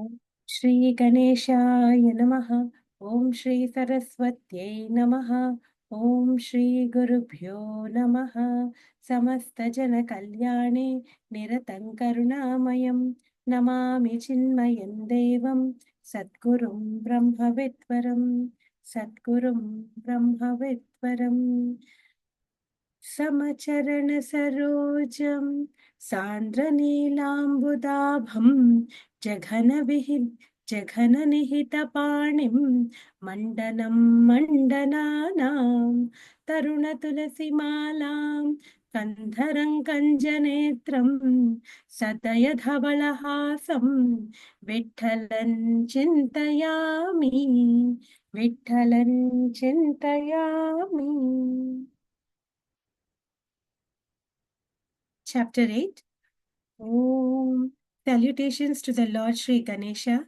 Om Shri Ganeshaya Namaha. Om Shri Saraswatyai Namaha. Om Shri Gurubhyo Namaha. Samasta Jana Kalyane Niratan Karunamayam Namami Chinmayam Devam Satgurum Brahmavitvaram Satgurum Brahmavitvaram समचरण सरोजम सांद्र नीलांबुदाभम जघन निहित पाणिम मंडनम मंडनानां तरुण तुलसी मालां कंधरं कंजनेत्रं सदय धवलहासं विठ्ठलं चिन्तयामि विठ्ठलं चिन्तयामि. Chapter 8. Om. Salutations to the Lord Sri Ganesha.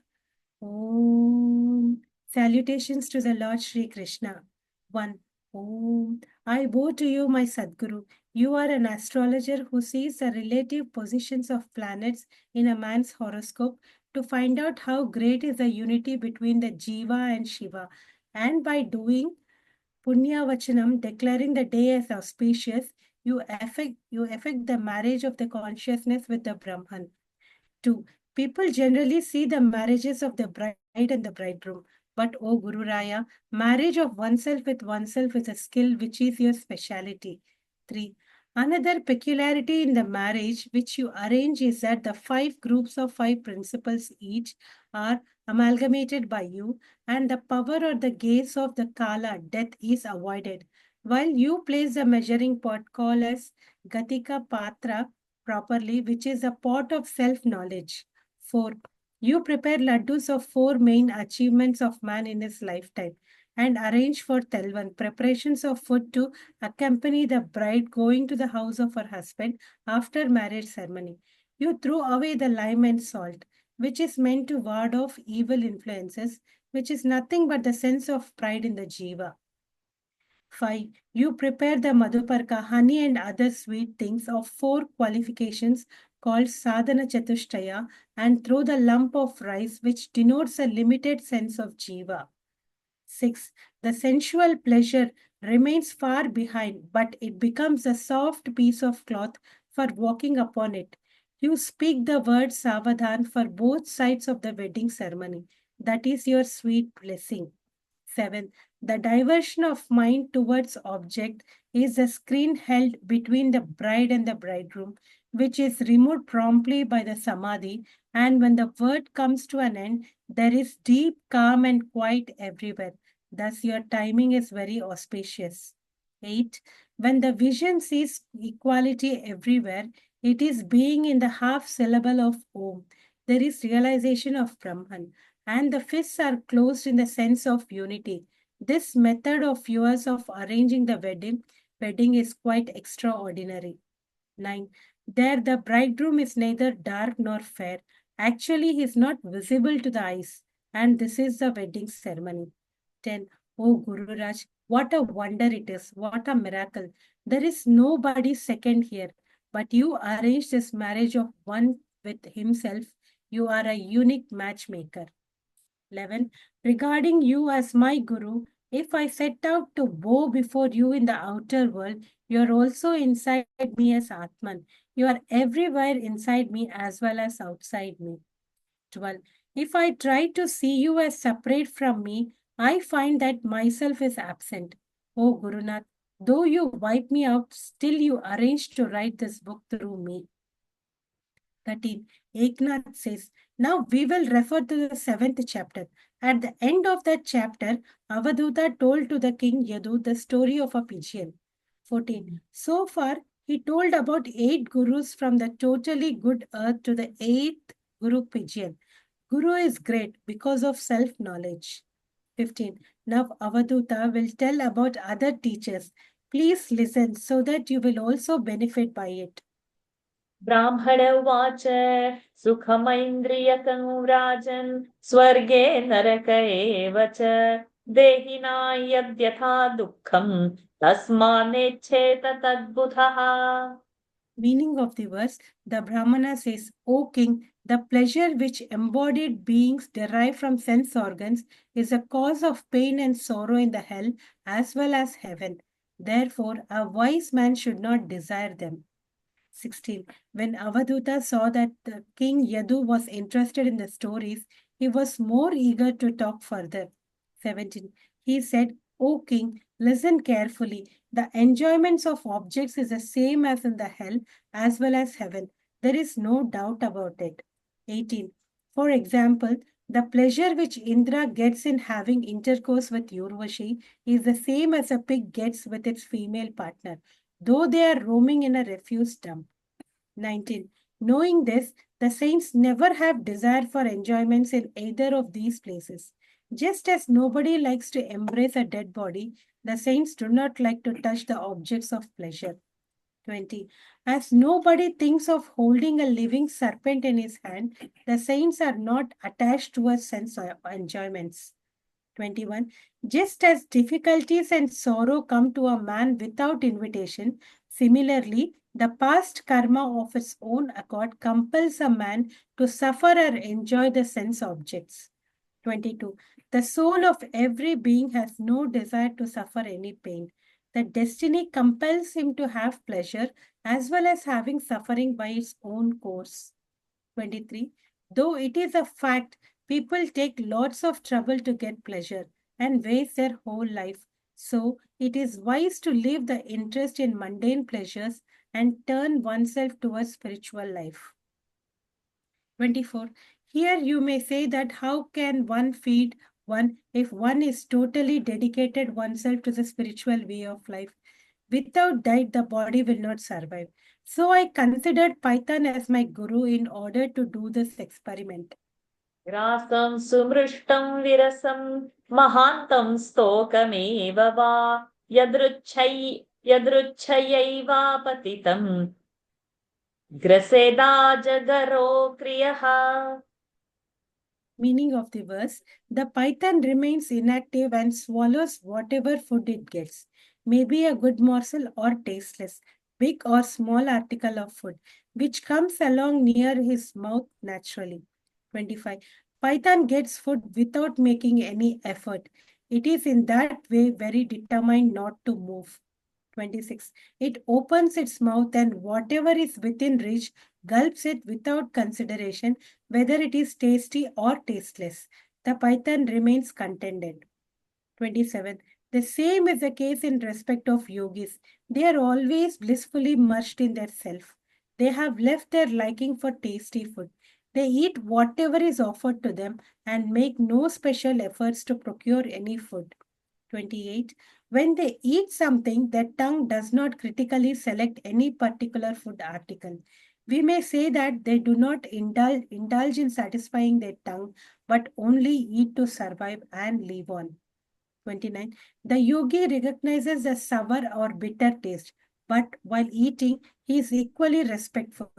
Om. Salutations to the Lord Sri Krishna. 1. Om. I bow to you, my Sadguru. You are an astrologer who sees the relative positions of planets in a man's horoscope to find out how great is the unity between the Jiva and Shiva. And by doing Punya Vachanam, declaring the day as auspicious, you affect the marriage of the consciousness with the Brahman. 2. People generally see the marriages of the bride and the bridegroom. But, O Guru Raya, marriage of oneself with oneself is a skill which is your speciality. 3. Another peculiarity in the marriage which you arrange is that the 5 groups of 5 principles each are amalgamated by you, and the power or the gaze of the Kala, death, is avoided. While you place the measuring pot called as Gatika Patra properly, which is a pot of self-knowledge. 4. You prepare laddus of 4 main achievements of man in his lifetime and arrange for Telvan, preparations of food to accompany the bride going to the house of her husband after marriage ceremony. You throw away the lime and salt, which is meant to ward off evil influences, which is nothing but the sense of pride in the jiva. 5. You prepare the madhuparka, honey and other sweet things of 4 qualifications called sadhana chatushtaya, and throw the lump of rice which denotes a limited sense of jiva. 6. The sensual pleasure remains far behind, but it becomes a soft piece of cloth for walking upon it. You speak the word savadhan for both sides of the wedding ceremony. That is your sweet blessing. 7. The diversion of mind towards object is a screen held between the bride and the bridegroom, which is removed promptly by the samadhi, and when the word comes to an end, there is deep calm and quiet everywhere. Thus, your timing is very auspicious. 8. When the vision sees equality everywhere, it is being in the half syllable of Om. There is realization of Brahman, and the fists are closed in the sense of unity. This method of yours of arranging the wedding is quite extraordinary. 9. There the bridegroom is neither dark nor fair. Actually, he is not visible to the eyes. And this is the wedding ceremony. 10. Oh Guru Raj, what a wonder it is. What a miracle. There is nobody second here. But you arrange this marriage of one with himself. You are a unique matchmaker. 11. Regarding you as my Guru, if I set out to bow before you in the outer world, you are also inside me as Atman. You are everywhere inside me as well as outside me. 12. If I try to see you as separate from me, I find that myself is absent. O Gurunath, though you wipe me out, still you arrange to write this book through me. 13. Eknath says, now we will refer to the 7th chapter. At the end of that chapter, Avaduta told to the king Yadu the story of a pigeon. 14. So far, he told about 8 gurus from the totally good earth to the 8th guru pigeon. Guru is great because of self-knowledge. 15. Now Avaduta will tell about other teachers. Please listen so that you will also benefit by it. ब्राह्मण उवाच सुखमैन्द्रियकं राजन् स्वर्गे नरक एव च देहिना यद्यथा दुःखं तस्मान्नेच्छेत तद्बुधः. Meaning of the verse, the Brahmana says, O king, The pleasure which embodied beings derive from sense organs is a cause of pain and sorrow in the hell as well as heaven. Therefore, a wise man should not desire them. 16. When Avaduta saw that the king Yadu was interested in the stories, he was more eager to talk further. 17. He said, O king, listen carefully. The enjoyments of objects is the same as in the hell as well as heaven. There is no doubt about it. 18. For example, the pleasure which Indra gets in having intercourse with Urvashi is the same as a pig gets with its female partner, though they are roaming in a refuse dump. 19. Knowing this, the saints never have desire for enjoyments in either of these places. Just as nobody likes to embrace a dead body, the saints do not like to touch the objects of pleasure. 20. As nobody thinks of holding a living serpent in his hand, the saints are not attached to a sense of enjoyments. 21. Just as difficulties and sorrow come to a man without invitation, similarly, the past karma of its own accord compels a man to suffer or enjoy the sense objects. 22. The soul of every being has no desire to suffer any pain. The destiny compels him to have pleasure as well as having suffering by its own course. 23. Though it is a fact, people take lots of trouble to get pleasure and waste their whole life. So, it is wise to leave the interest in mundane pleasures and turn oneself towards spiritual life. 24. Here you may say that how can one feed one if one is totally dedicated oneself to the spiritual way of life? Without diet, the body will not survive. So I considered Python as my guru in order to do this experiment. ग्रासं सुमृष्टं विरसं महान्तं स्तोकमेव वा यदृच्छयैवापतितं ग्रसेदाजगरो क्रियः. Meaning of the verse, the python remains inactive and swallows whatever food it gets, maybe a good morsel or tasteless, big or small article of food, which comes along near his mouth naturally. 25. Python gets food without making any effort. It is in that way very determined not to move. 26. It opens its mouth and whatever is within reach gulps it without consideration whether it is tasty or tasteless. The python remains contented. 27. The same is the case in respect of yogis. They are always blissfully merged in their self. They have left their liking for tasty food. They eat whatever is offered to them and make no special efforts to procure any food. 28. When they eat something, their tongue does not critically select any particular food article. We may say that they do not indulge in satisfying their tongue, but only eat to survive and live on. 29. The yogi recognizes the sour or bitter taste, but while eating, he is equally respectful,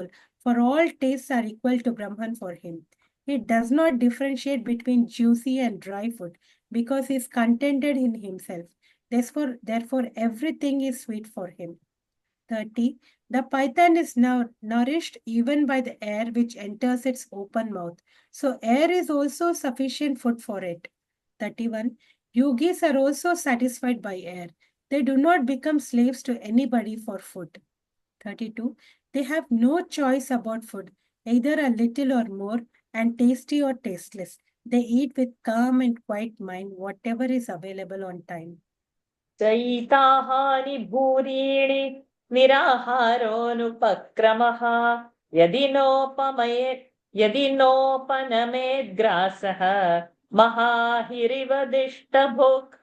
for all tastes are equal to Brahman for him. He does not differentiate between juicy and dry food because he is contented in himself. Therefore, everything is sweet for him. 30. The python is now nourished even by the air which enters its open mouth. So, air is also sufficient food for it. 31. Yogis are also satisfied by air. They do not become slaves to anybody for food. 32. They have no choice about food, either a little or more, and tasty or tasteless. They eat with calm and quiet mind whatever is available on time. चैताहानि भूरीणि निराहारोऽनुपक्रमः यदि नोपनमेद्ग्रासः महाहिरिवदिष्टभुक्.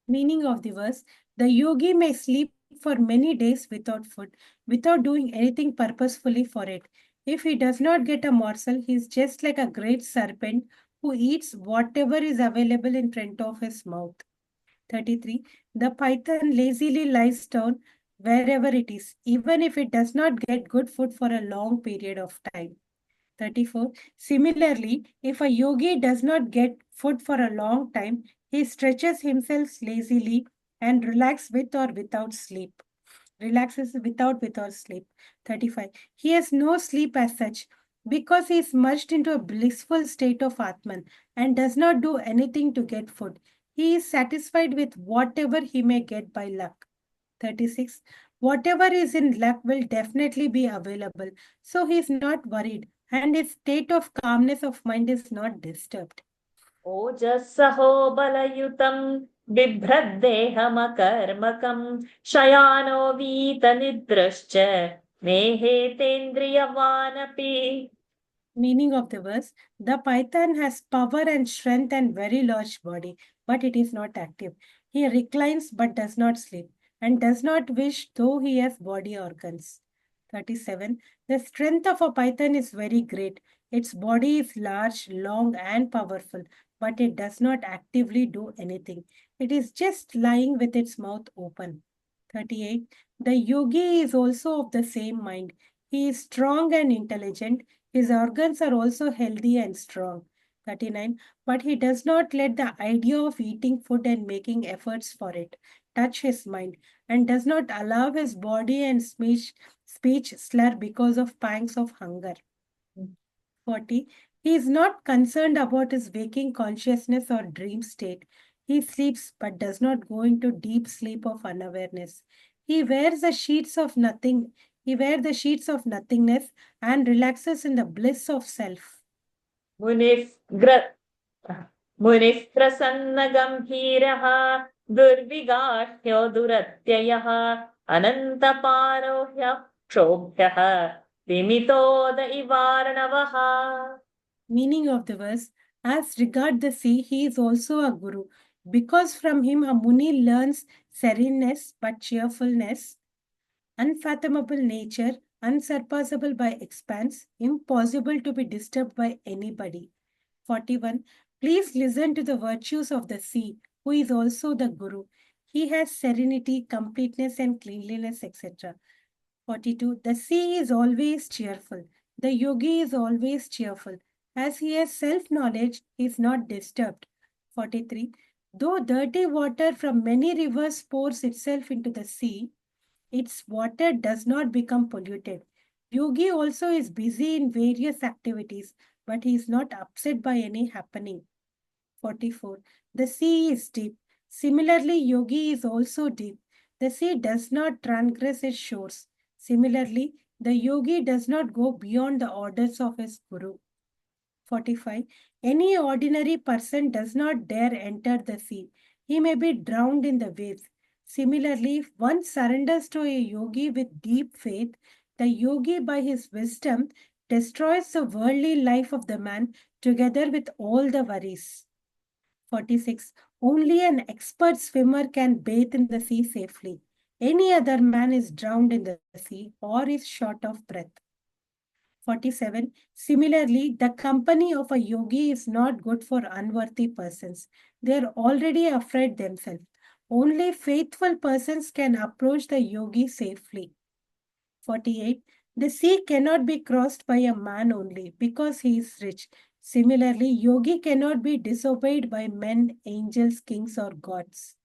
Meaning of the verse, the yogi may sleep for many days without food, without doing anything purposefully for it. If he does not get a morsel, he is just like a great serpent who eats whatever is available in front of his mouth. 33. The python lazily lies down wherever it is, even if it does not get good food for a long period of time. 34. Similarly, if a yogi does not get food for a long time, he stretches himself lazily and relaxes with or without sleep. Relaxes without sleep. 35. He has no sleep as such. Because he is merged into a blissful state of Atman and does not do anything to get food. He is satisfied with whatever he may get by luck. 36. Whatever is in luck will definitely be available. So he is not worried and his state of calmness of mind is not disturbed. ओजस्सहो बलयुतं बिभ्रद्देहमकर्मकं शयानो वीतनिद्रश्च नेहेतेन्द्रियवानपि. Meaning of the verse, the python has power and strength and very large body, but it is not active. He reclines but does not sleep, and does not wish though he has body organs. 37. The strength of a python is very great. Its body is large, long, and powerful, but it does not actively do anything. It is just lying with its mouth open. 38. The yogi is also of the same mind. He is strong and intelligent. His organs are also healthy and strong. 39. But he does not let the idea of eating food and making efforts for it touch his mind, and does not allow his body and speech slur because of pangs of hunger. 40. He is not concerned about his waking consciousness or dream state. He sleeps but does not go into deep sleep of unawareness. He wears the sheets of nothing. He wears the sheets of nothingness and relaxes in the bliss of self. मुनिः मुनिः प्रसन्नगम्भीरः दुर्विगाह्यो दुरत्ययः अनन्तपारो ह्यः क्षोभ्यः विमितोद इवार्णवः. Meaning of the verse, as regard the sea, he is also a guru, because from him a Muni learns sereneness but cheerfulness, unfathomable nature, unsurpassable by expanse, impossible to be disturbed by anybody. 41. Please listen to the virtues of the sea, who is also the Guru. He has serenity, completeness, and cleanliness, etc. 42. The sea is always cheerful. The yogi is always cheerful. As he has self knowledge, he is not disturbed. 43. Though dirty water from many rivers pours itself into the sea, its water does not become polluted. Yogi also is busy in various activities, but he is not upset by any happening. 44. The sea is deep. Similarly, Yogi is also deep. The sea does not transgress its shores. Similarly, the Yogi does not go beyond the orders of his Guru. 45. Any ordinary person does not dare enter the sea. He may be drowned in the waves. Similarly, if one surrenders to a yogi with deep faith, the yogi, by his wisdom, destroys the worldly life of the man together with all the worries. 46. Only an expert swimmer can bathe in the sea safely. Any other man is drowned in the sea or is short of breath. 47. Similarly, the company of a yogi is not good for unworthy persons. They are already afraid themselves. Only faithful persons can approach the yogi safely. 48. The sea cannot be crossed by a man only because he is rich. Similarly, yogi cannot be disobeyed by men, angels, kings, or gods.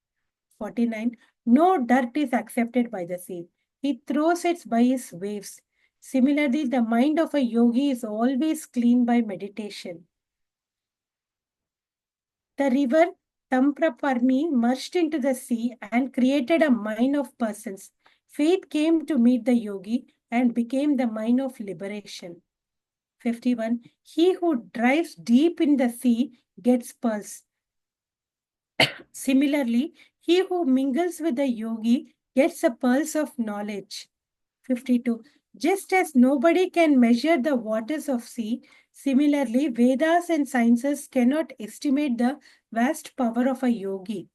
49. No dirt is accepted by the sea. He throws it by his waves. Similarly, the mind of a yogi is always clean by meditation. The river Tampraparni merged into the sea and created a mine of persons. Faith came to meet the yogi and became the mine of liberation. 51. He who dives deep in the sea gets pearls. Similarly, he who mingles with the yogi gets a pulse of knowledge. 52. Just as nobody can measure the waters of sea, similarly, Vedas and sciences cannot estimate the vast power of a yogi.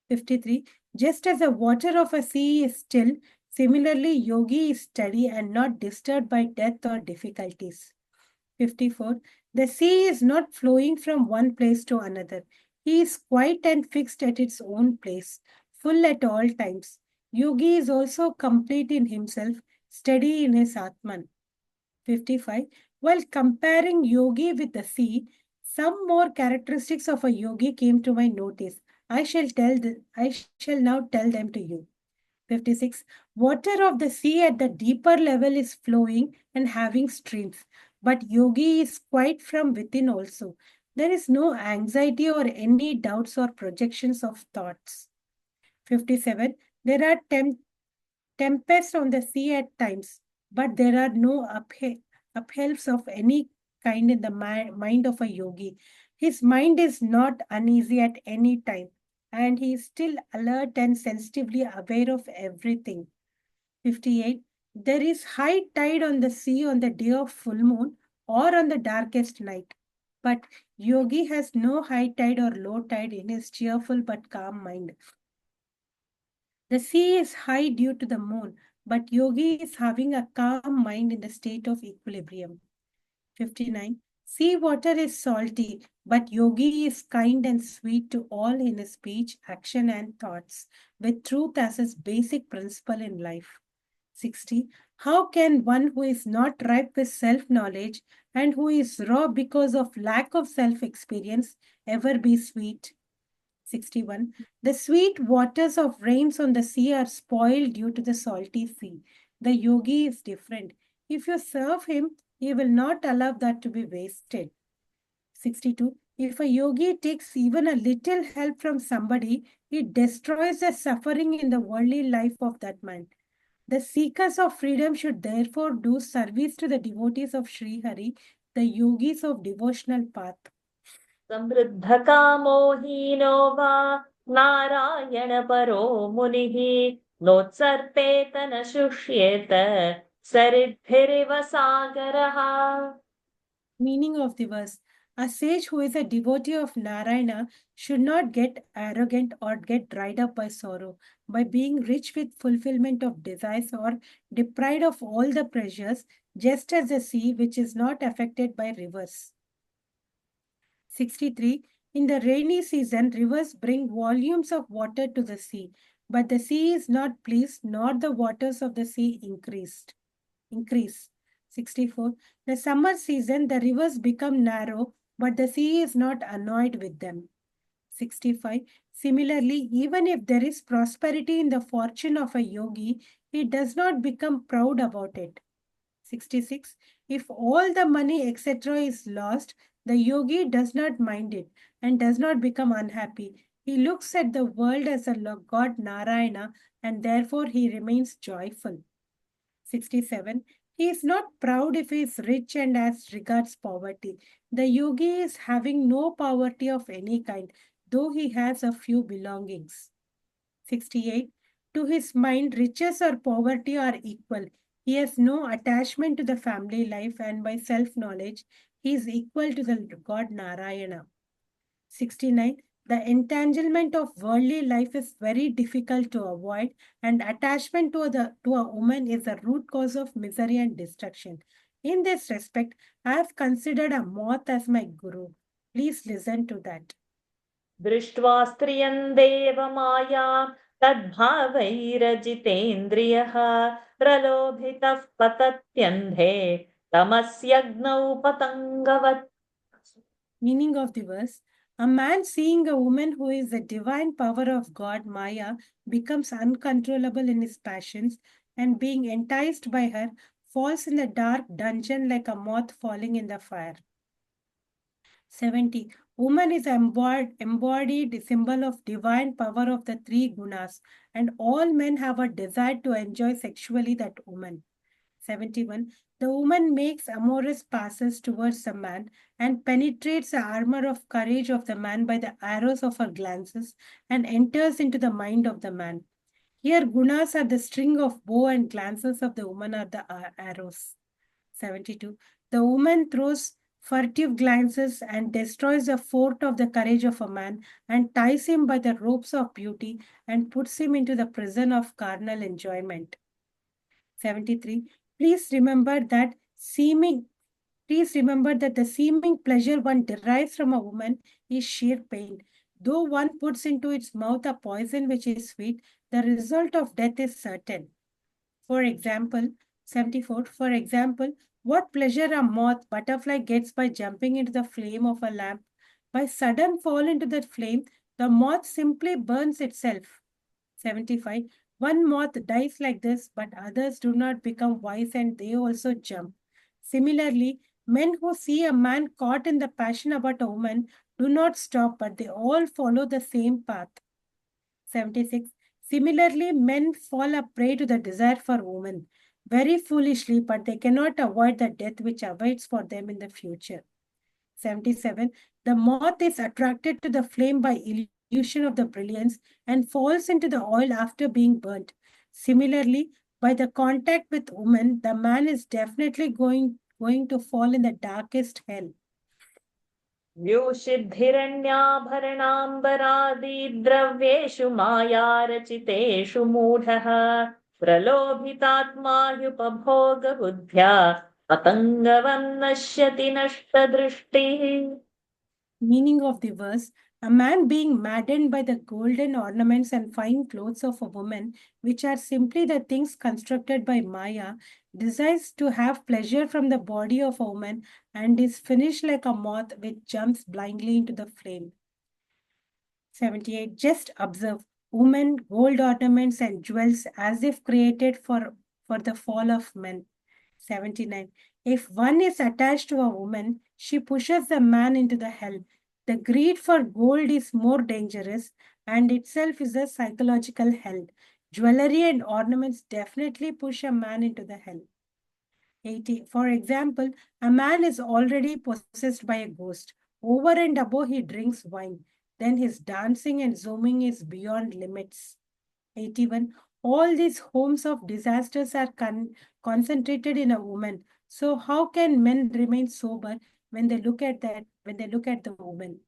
53. Just as the water of a sea is still, similarly, yogi is steady and not disturbed by death or difficulties. 54. The sea is not flowing from one place to another. He is quiet and fixed at its own place, full at all times. Yogi is also complete in himself, steady in his Atman. 55. While comparing yogi with the sea, some more characteristics of a yogi came to my notice. I shall now tell them to you. 56. Water of the sea at the deeper level is flowing and having streams. But yogi is quite from within also. There is no anxiety or any doubts or projections of thoughts. 57. There are tempests on the sea at times, but there are no upheavals of any kind in the mind of a yogi. His mind is not uneasy at any time, and he is still alert and sensitively aware of everything. 58. There is high tide on the sea on the day of full moon or on the darkest night. But yogi has no high tide or low tide in his cheerful but calm mind. The sea is high due to the moon, but yogi is having a calm mind in the state of equilibrium. 59. Sea water is salty, but yogi is kind and sweet to all in his speech, action, and thoughts, with truth as his basic principle in life. 60. How can one who is not ripe with self knowledge and who is raw because of lack of self experience ever be sweet? 61. The sweet waters of rains on the sea are spoiled due to the salty sea. The yogi is different. If you serve him, he will not allow that to be wasted. 62. If a yogi takes even a little help from somebody, it destroys the suffering in the worldly life of that man. The seekers of freedom should therefore do service to the devotees of Sri Hari, the yogis of devotional path. समृद्धकामो हीनो वा नारायणपरो मुनिः नोत्सर्पेत न शुष्येत सरिद्भिरिव सागरः. Meaning of the verse: a sage who is a devotee of Narayana should not get arrogant or get dried up by sorrow by being rich with fulfillment of desires or deprived of all the pleasures, just as the sea which is not affected by rivers. 63. In the rainy season, rivers bring volumes of water to the sea, but the sea is not pleased, nor the waters of the sea increase. 64. The summer season, the rivers become narrow, but the sea is not annoyed with them. 65. Similarly, even if there is prosperity in the fortune of a yogi, he does not become proud about it. 66. If all the money, etc., is lost, the yogi does not mind it and does not become unhappy. He looks at the world as a god Narayana and therefore he remains joyful. 67. He is not proud if he is rich and as regards poverty. The yogi is having no poverty of any kind, though he has a few belongings. 68. To his mind, riches or poverty are equal. He has no attachment to the family life, and by self knowledge, he is equal to the god Narayana. 69. The entanglement of worldly life is very difficult to avoid, and attachment to a woman is the root cause of misery and destruction. In this respect, I have considered a moth as my guru. Please listen to that. दृष्ट्वा स्त्रियं देवमाया तद्भावैरजितेन्द्रियः प्रलोभितः पतत्यन्धे तमस्यग्नौ पतङ्गवत्. Meaning of the verse: a man seeing a woman who is the divine power of God, Maya, becomes uncontrollable in his passions and being enticed by her, falls in the dark dungeon like a moth falling in the fire. 70. Woman is embodied symbol of divine power of the three gunas, and all men have a desire to enjoy sexually that woman. 71. The woman makes amorous passes towards the man and penetrates the armor of courage of the man by the arrows of her glances and enters into the mind of the man. Here, gunas are the string of bow and glances of the woman are the arrows. 72. The woman throws furtive glances and destroys the fort of the courage of a man and ties him by the ropes of beauty and puts him into the prison of carnal enjoyment. 73. Please remember that seeming Please remember that the seeming pleasure one derives from a woman is sheer pain. Though one puts into its mouth a poison which is sweet, the result of death is certain. For example, 74. For example, what pleasure a moth butterfly gets by jumping into the flame of a lamp. By sudden fall into that flame, the moth simply burns itself. 75. One moth dies like this, but others do not become wise and they also jump. Similarly, Men who see a man caught in the passion about a woman do not stop, but they all follow the same path. 76. Similarly, men fall a prey to the desire for women very foolishly, but they cannot avoid the death which awaits for them in the future. 77. The moth is attracted to the flame by illusion of the brilliance and falls into the oil after being burnt. Similarly, by the contact with woman, the man is definitely going to fall in the darkest hell. व्यूषिद्धिरण्याभरणाम्बरादिद्रव्येषु मायारचितेषु मूढः प्रलोभितात्मा ह्युपभोगबुद्ध्या पतङ्गवन्नश्यति नष्टदृष्टिः. Meaning of the verse: a man being maddened by the golden ornaments and fine clothes of a woman, which are simply the things constructed by Maya, desires to have pleasure from the body of a woman and is finished like a moth which jumps blindly into the flame. 78. Just observe women, gold ornaments, and jewels as if created for the fall of men. 79. If one is attached to a woman, she pushes the man into the hell. The greed for gold is more dangerous and itself is a psychological hell. Jewelry and ornaments definitely push a man into the hell. 80. For example, a man is already possessed by a ghost. Over and above, he drinks wine. Then his dancing and zooming is beyond limits. 81. All these homes of disasters are concentrated in a woman. So how can men remain sober when they look at the woman?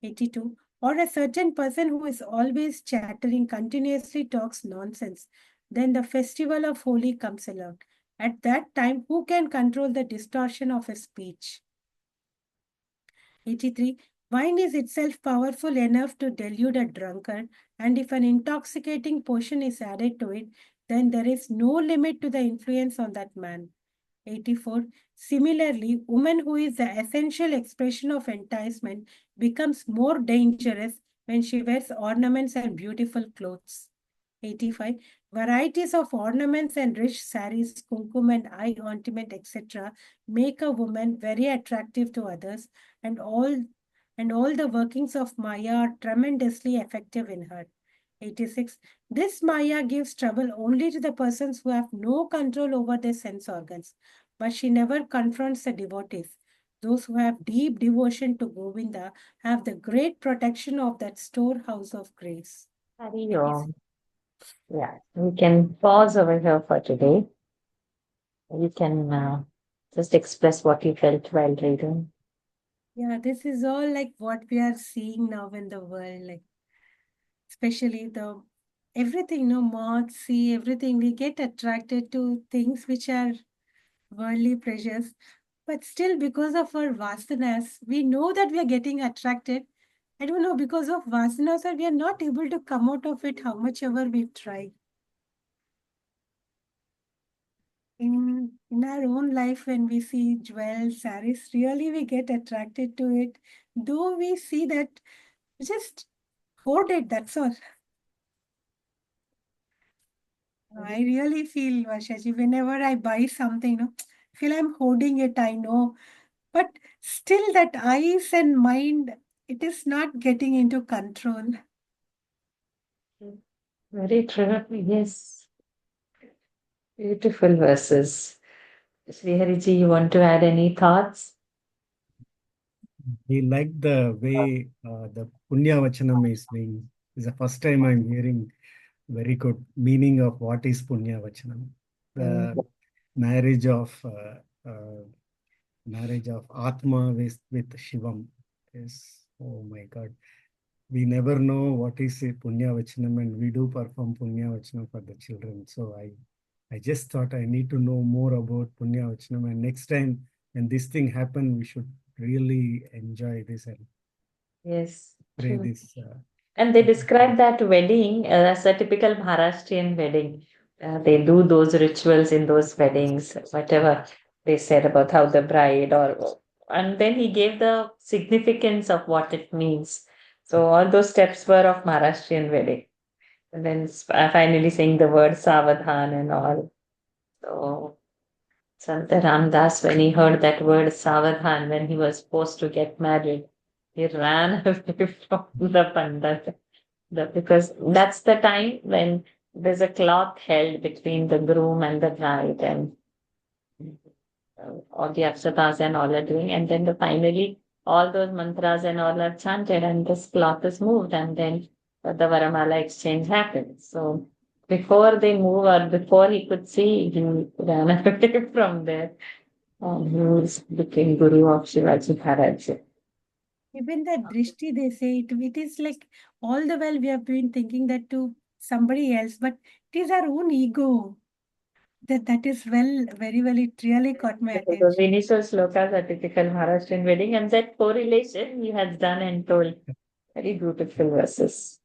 82. Or a certain person who is always chattering, continuously talks nonsense. Then the festival of Holi comes along. At that time, who can control the distortion of his speech? 83. Wine is itself powerful enough to delude a drunkard, and if an intoxicating potion is added to it, then there is no limit to the influence on that man. 84. Similarly, woman who is the essential expression of enticement becomes more dangerous when she wears ornaments and beautiful clothes. 85. Varieties of ornaments and rich saris, kumkum and eye ointment, etc. make a woman very attractive to others, and all the workings of Maya are tremendously effective in her. 86. This Maya gives trouble only to the persons who have no control over their sense organs, but she never confronts the devotees. Those who have deep devotion to Govinda have the great protection of that storehouse of grace. Hari Om. Yeah, we can pause over here for today. You can just express what you felt while reading. Yeah, this is all like what we are seeing now in the world, like especially the everything, moths, see everything. We get attracted to things which are worldly pleasures, but still because of our vasanas, we know that we are getting attracted. I don't know, because of vasanas, or we are not able to come out of it how much ever we try. In our own life, when we see jewels, saris, really we get attracted to it. Though we see that, just hoard it, that's all. I really feel, Vashaji, whenever I buy something, feel I'm holding it, I know. But still that eyes and mind, it is not getting into control. Very true. Yes. Beautiful verses. Srihariji, you want to add any thoughts? He liked the way the Punya Vachanam is being. It's the first time I'm hearing very good meaning of what is Punya Vachanam. The marriage of Atma with Shivam is, oh my God. We never know what is a Punya Vachanam, and we do perform Punya Vachanam for the children. So I just thought I need to know more about Punya Vachanam, and next time when this thing happen, we should really enjoy this and Yes, pray true. this. And they describe that wedding as a typical Maharashtrian wedding. They do those rituals in those weddings, whatever they said about how the bride and then he gave the significance of what it means. So all those steps were of Maharashtrian wedding. And then finally saying the word Savadhan and all. So Sant Ramdas, when he heard that word Savadhan, when he was supposed to get married, he ran away from the Pandit. Because that's the time when there's a cloth held between the groom and the bride, and all the aksatas and all are doing, and then finally all those mantras and all are chanted, and this cloth is moved, and then the Varamala exchange happens. So before they move, or before he could see, he ran away from there. He became Guru of Shivaji Maharaj. Even that drishti, they say it is like all the while we have been thinking that to somebody else, but it is our own ego. That is very well. It really caught my Those attention. initial slokas are typical Maharashtrian wedding, and that correlation he has done and told. Very beautiful verses.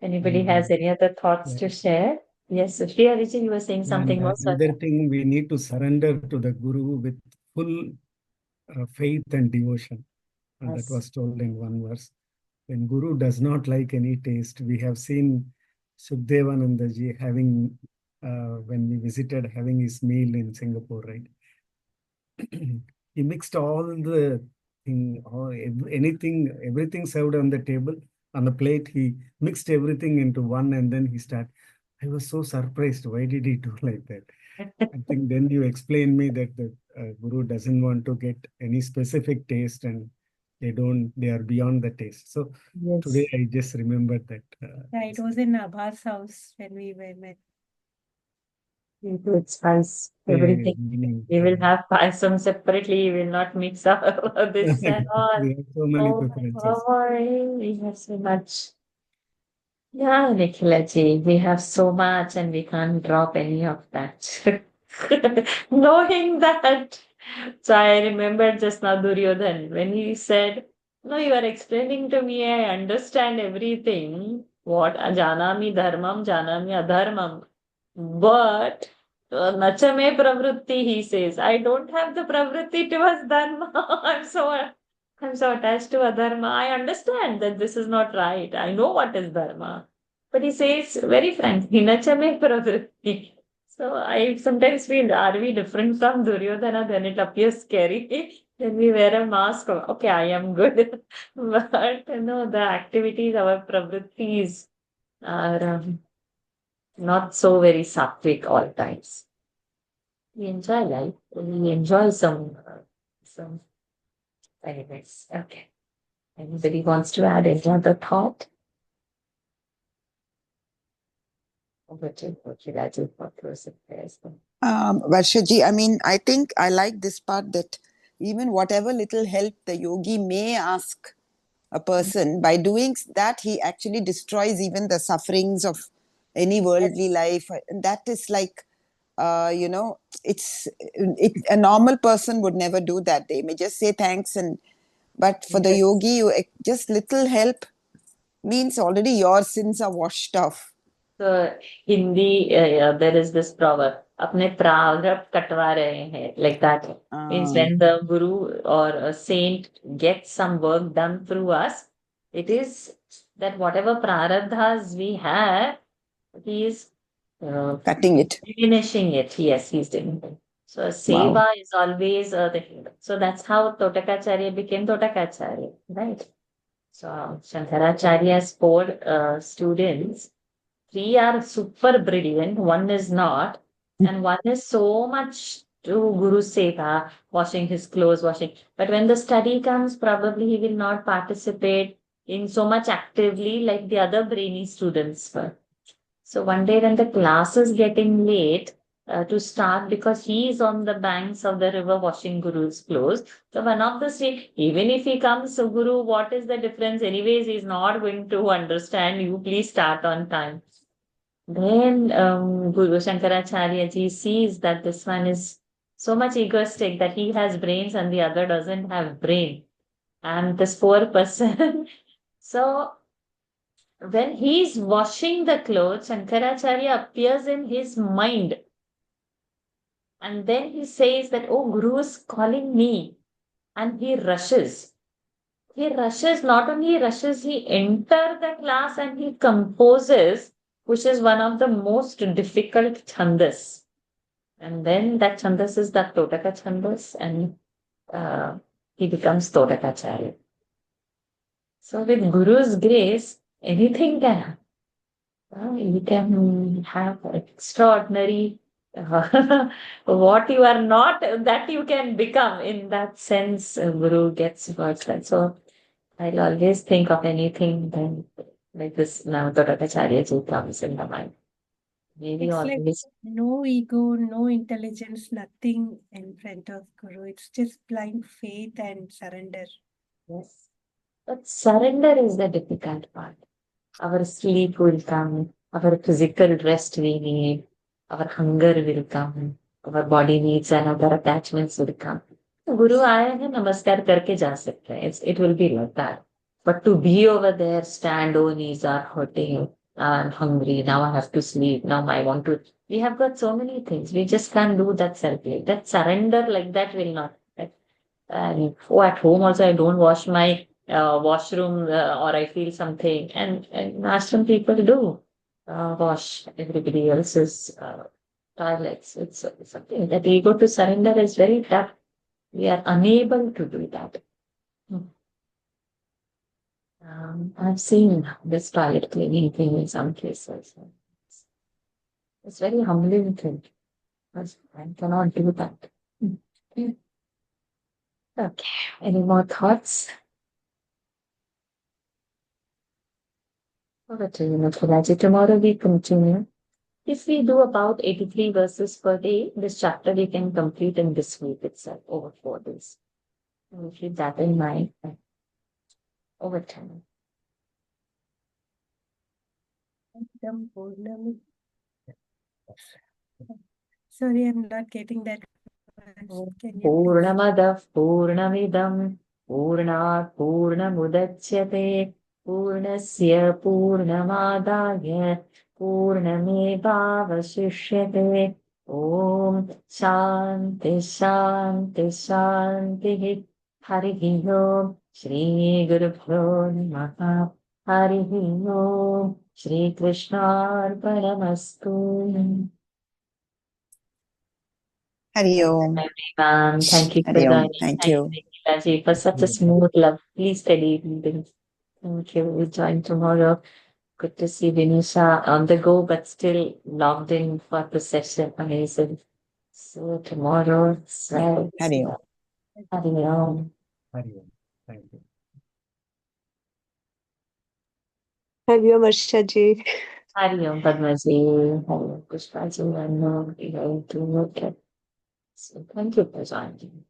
Anybody has And any other thoughts to share? Yes, Shriya Rishi, you were saying and something more. another thing, we need to surrender to the Guru with full faith and devotion. And that Yes. was told in one verse. When Guru does not like any taste, we have seen Sukhdevananda ji having, when we visited, having his meal in Singapore, right? He mixed all the thing, anything, everything served on the table, on the plate. He mixed everything into one, and then he started. I was so surprised. Why did he do like that? I think then you explained me that the Guru doesn't want to get any specific taste, and they are beyond the taste. So today Yes. I just remembered that. Yeah, it was in Abha's house when we were met. Include spice, A everything. meaning. We will have payasam separately. We will not mix up this and all. We have so many Oh preferences. boy, we have so much. Yeah, Nikhilaji, we have so much and we can't drop any of that. Knowing that. So I remember just now Duryodhan when he said, no, you are explaining to me, I understand everything. What janami dharmam, janami adharmam. But nachame pravritti, he says, I don't have the pravritti towards dharma. I'm so attached to adharma. I understand that this is not right. I know what is dharma. But he says very frankly, nachame pravritti. So I sometimes feel, are we different from Duryodhana? Then it appears scary. Then we wear a mask. Okay, I am good. But the activities, our pravrittis are not so very sattvic all times. We enjoy life. We enjoy some. Anyways, okay. Anybody wants to add any other thought? Over to Raju for closing prayers. Varshaji, I mean, I think I like this part that even whatever little help the yogi may ask a person, by doing that, he actually destroys even the sufferings of any worldly life. And that is like, a normal person would never do that. They may just say thanks, but for the Yes. yogi, just little help means already your sins are washed off. So Hindi, there is this proverb, अपने प्रारब्ध कटवा रहे हैं, like that. Means when the guru or a saint gets some work done through us, it is that whatever prarabdhas we have, he is Cutting it. diminishing it. Yes, he's doing it. So Wow. seva is always so that's how Totakacharya became Totakacharya, right? So Shankaracharya's four students, three are super brilliant, one is not, and one is so much to Guru Seva, washing his clothes, washing. But when the study comes, probably he will not participate in so much actively like the other brainy students were. So one day when the class is getting late to start because he is on the banks of the river washing Guru's clothes. So one of the say, even if he comes, so Guru, what is the difference? Anyways, he's not going to understand. You please start on time. Then Guru Shankaracharya ji sees that this one is so much egoistic that he has brains and the other doesn't have brain. And this poor person. So when he's washing the clothes, Shankaracharya appears in his mind. And then he says that, oh, Guru is calling me. And he rushes. He rushes, not only he rushes, he enters the class and he composes, which is one of the most difficult chandas. And then that chandas is that Totaka chandas, and he becomes Totakacharya. So with Guru's grace, anything can happen. You can have extraordinary what you are not, that you can become. In that sense, Guru gets words. And so I'll always think of anything then like this. Now Totakacharya ji comes in the mind. Maybe It's like always. no ego, no intelligence, nothing in front of Guru. It's just blind faith and surrender. Yes. But surrender is the difficult part. Our sleep will come, our physical rest we need, our hunger will come, our body needs and other attachments will come. Guru आए हैं नमस्कार करके जा सकते हैं. It will be like that. But to be over there, stand, oh knees are hurting, I'm hungry, now I have to sleep, now I want to. We have got so many things. We just can't do that self-love. That surrender like that will not. And at home also I don't wash my washroom, or I feel something. And ashram people do wash everybody else's toilets. It's something that ego to surrender is very tough. We are unable to do that. I've seen this toilet cleaning thing in some cases. It's very humbling thing. I cannot do that. Okay. Any more thoughts? Over to you, Mathuraji. Tomorrow we continue. If we do about 83 verses per day, this chapter we can complete in this week itself, over 4 days. We'll keep that in mind. Over time. Sorry, I'm not getting that. Can you please? Purnamadav Purnamidam Purnat Purnamudachyate Purnasya Purnamadaya Purnamevavashishyate Om Shanti Shanti Shanti Harihi Om Shri Gurubhyo Namaha Harihi Om Shri Krishna Arpanamastu. Hari Om. Everyone, thank you for Hari Om. joining. Thank Thank you. you, Nikitaji, for such a smooth, lovely, steady reading. Thank you. We'll join tomorrow. Good to see Vinisha on the go, but still logged in for the session. Amazing. So tomorrow, so Hari Om. Hari Om. Hari Om. Thank you. Hari Om, Arshaji. Hari Om, Padmaji. Hari Om, Pushpaji. And you know, to look at. So thank you for joining.